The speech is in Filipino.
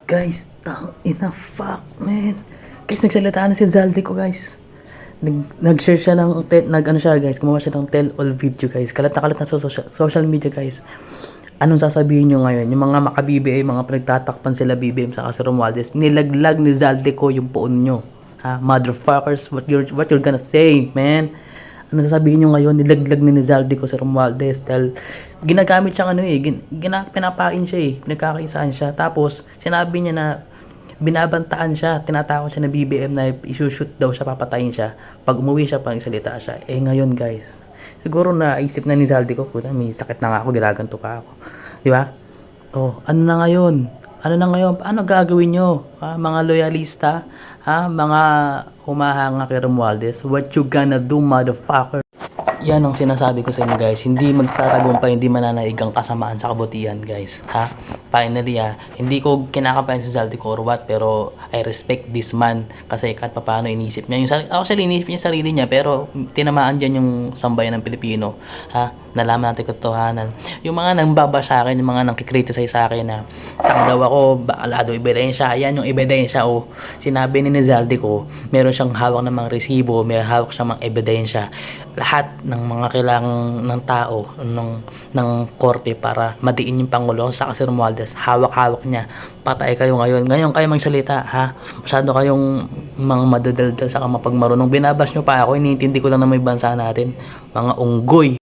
Guys, tang ina fuck, man. Guys, nagsalita na si Zaldi ko, guys. Nag-share siya ng, nag-ano siya, guys. Gumawa siya ng tell-all video, guys. Kalat na kalat na sa social media, guys. Anong sasabihin nyo ngayon? Yung mga maka-BBM, mga pinagtatakpan sila BBM sa kasi Romualdez, nilaglag ni Zaldi ko yung poon nyo. Ha? Motherfuckers, what you're gonna say, man? Ano sasabihin nyo ngayon? Nilaglag ni Zaldi ko sa Romualdez dahil ginagamit siyang ano eh, pinapain siya eh, pinagkakaisaan siya. Tapos, sinabi niya na binabantaan siya, tinatakot siya ng BBM na isushoot daw siya, papatayin siya. Pag umuwi siya, pag salita siya. Eh ngayon guys, siguro naisip na ni Zaldi ko, puta, may sakit na nga ako, ginaganto pa ako. Di ba? Oh, ano na ngayon? Ano na ngayon? Ano gagawin nyo? Ha? Mga loyalista? Ha? Mga humahanga kay Romualdez? What you gonna do, motherfucker? Yan ang sinasabi ko sa inyo guys, hindi magtatagumpay, hindi mananaig ang kasamaan sa kabutihan guys, ha? Finally hindi ko kinakampayan si Zaldi ko or what, pero I respect this man kasi kahit paano inisip niya yung actually inisip niya sarili niya, pero tinamaan diyan yung sambayan ng Pilipino, ha? Nalaman natin katotohanan. Yung mga nang baba sa akin, yung mga nang kikriticize sa akin na tang daw ako, bakalado ebidensya, yan yung ebidensya o sinabi ni Zaldi ko, meron siyang hawak ng mga resibo, may hawak siyang mga ebidensya, lahat ng mga kailangang ng tao ng korte para madiin yung Pangulo sa kasi Romualdez, hawak-hawak niya. Patay kayo ngayon kayo magsalita, ha? Masyado kayong mga madadaldal sa mapagmarunong, binabash nyo pa ako, iniintindi ko lang na may bansa natin, mga unggoy.